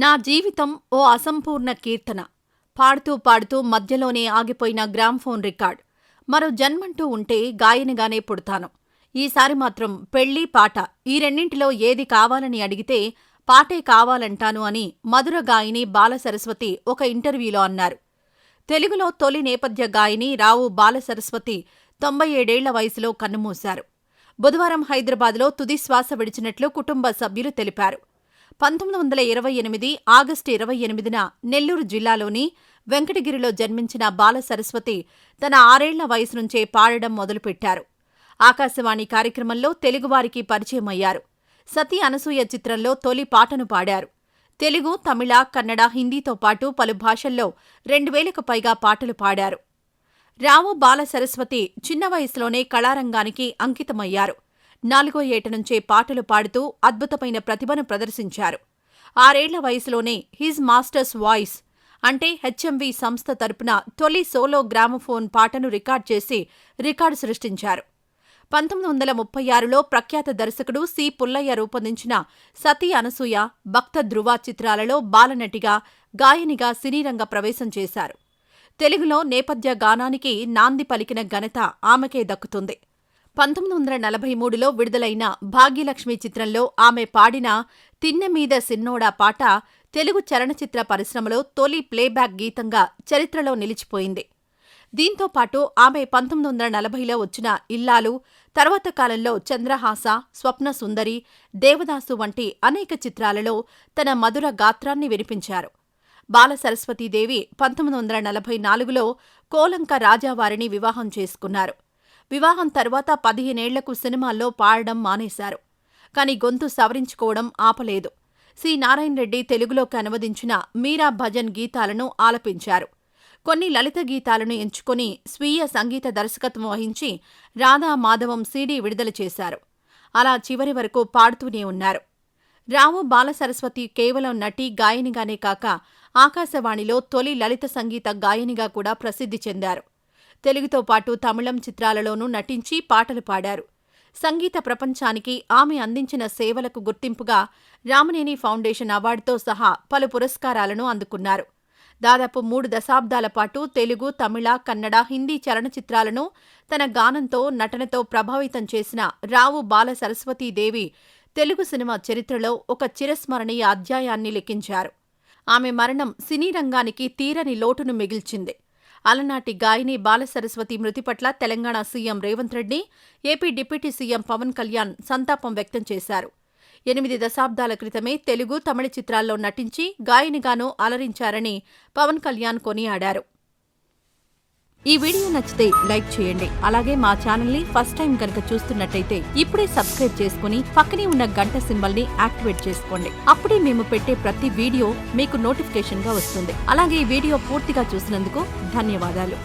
నా జీవితం ఓ అసంపూర్ణ కీర్తన. పాడుతూ పాడుతూ మధ్యలోనే ఆగిపోయిన గ్రామ్ఫోన్ రికార్డ్. మరో జన్మంటూ ఉంటే గాయనిగానే పుడతాను. ఈసారి మాత్రం పెళ్ళి, పాట ఈ రెండింటిలో ఏది కావాలని అడిగితే పాటే కావాలంటాను అని మధుర గాయని బాలసరస్వతి ఒక ఇంటర్వ్యూలో అన్నారు. తెలుగులో తొలి నేపథ్య గాయని రావు బాలసరస్వతి 97 వయసులో కన్నుమూశారు. బుధవారం హైదరాబాద్లో తుదిశ్వాస విడిచినట్లు కుటుంబ సభ్యులు తెలిపారు. 1928 ఆగస్టు 28న నెల్లూరు జిల్లాలోని వెంకటగిరిలో జన్మించిన బాలసరస్వతి తన 6 ఏళ్ల వయసు నుంచే పాడడం మొదలుపెట్టారు. ఆకాశవాణి కార్యక్రమంలో తెలుగువారికి పరిచయమయ్యారు. సతీ అనసూయ చిత్రంలో తొలి పాటను పాడారు. తెలుగు, తమిళ, కన్నడ, హిందీతో పాటు పలు భాషల్లో 2000కు పైగా పాటలు పాడారు. రావు బాలసరస్వతి చిన్న వయసులోనే కళారంగానికి అంకితమయ్యారు. 4వ ఏట నుంచే పాటలు పాడుతూ అద్భుతమైన ప్రతిభను ప్రదర్శించారు. 6 ఏళ్ల వయసులోనే హిజ్ మాస్టర్స్ వాయిస్ అంటే హెచ్ఎంవి సంస్థ తరపున తొలి సోలో గ్రామఫోన్ పాటను రికార్డ్ చేసి రికార్డు సృష్టించారు. 1936లో ప్రఖ్యాత దర్శకుడు సి. పుల్లయ్య రూపొందించిన సతీ అనసూయ, భక్త ధృవ చిత్రాలలో బాలనటిగా, గాయనిగా సినీరంగ ప్రవేశం చేశారు. తెలుగులో నేపథ్య గానానికి నాంది పలికిన ఘనత ఆమెకే దక్కుతుంది. 1943లో విడుదలైన భాగ్యలక్ష్మి చిత్రంలో ఆమె పాడిన తిన్నెమీద సిన్నోడా పాట తెలుగు చలనచిత్ర పరిశ్రమలో తొలి ప్లేబ్యాక్ గీతంగా చరిత్రలో నిలిచిపోయింది. దీంతో పాటు ఆమె 1940లో వచ్చిన ఇల్లాలు, తర్వాత కాలంలో చంద్రహాస, స్వప్న సుందరి, దేవదాసు వంటి అనేక చిత్రాలలో తన మధుర గాత్రాన్ని వినిపించారు. బాలసరస్వతీదేవి 1944లో కోలంక రాజావారిని వివాహం చేసుకున్నారు. వివాహం తర్వాత 15 ఏళ్లకు సినిమాల్లో పాడడం మానేశారు. కాని గొంతు సవరించుకోవడం ఆపలేదు. సి. నారాయణ రెడ్డి తెలుగులోకి అనువదించిన మీరా భజన్ గీతాలను ఆలపించారు. కొన్ని లలిత గీతాలను ఎంచుకొని స్వీయ సంగీత దర్శకత్వం వహించి రాధా మాధవం సీడీ విడుదల చేశారు. అలా చివరి వరకు పాడుతూనే ఉన్నారు. రావు బాలసరస్వతి కేవలం నటి, గాయనిగానే కాక ఆకాశవాణిలో తొలి లలిత సంగీత గాయనిగా కూడా ప్రసిద్ధి చెందారు. తెలుగుతో పాటు తమిళం చిత్రాలలోనూ నటించి పాటలు పాడారు. సంగీత ప్రపంచానికి ఆమె అందించిన సేవలకు గుర్తింపుగా రామనేని ఫౌండేషన్ అవార్డుతో సహా పలు పురస్కారాలను అందుకున్నారు. దాదాపు 3 దశాబ్దాల పాటు తెలుగు, తమిళ, కన్నడ, హిందీ చలనచిత్రాలను తన గానంతో, నటనతో ప్రభావితం చేసిన రావు బాలసరస్వతీదేవి తెలుగు సినిమా చరిత్రలో ఒక చిరస్మరణీయ అధ్యాయాన్ని లిఖించారు. ఆమె మరణం సినీ రంగానికి తీరని లోటును మిగిల్చింది. అలనాటి గాయని బాలసరస్వతి మృతి పట్ల Telangana CM Revanth Reddy, AP deputy CM Pawan Kalyan సంతాపం వ్యక్తం చేశారు. 8 దశాబ్దాల క్రితమే తెలుగు, తమిళ చిత్రాల్లో నటించి గాయనిగానూ అలరించారని పవన్ కళ్యాణ్ కొనియాడారు. ఈ వీడియో నచ్చితే లైక్ చేయండి. అలాగే మా ఛానల్ని ఫస్ట్ టైం కనుక చూస్తున్నట్టయితే ఇప్పుడే సబ్స్క్రైబ్ చేసుకుని పక్కనే ఉన్న గంట సింబల్ని యాక్టివేట్ చేసుకోండి. అప్పుడే మేము పెట్టే ప్రతి వీడియో మీకు నోటిఫికేషన్గా వస్తుంది. అలాగే ఈ వీడియో పూర్తిగా చూసినందుకు ధన్యవాదాలు.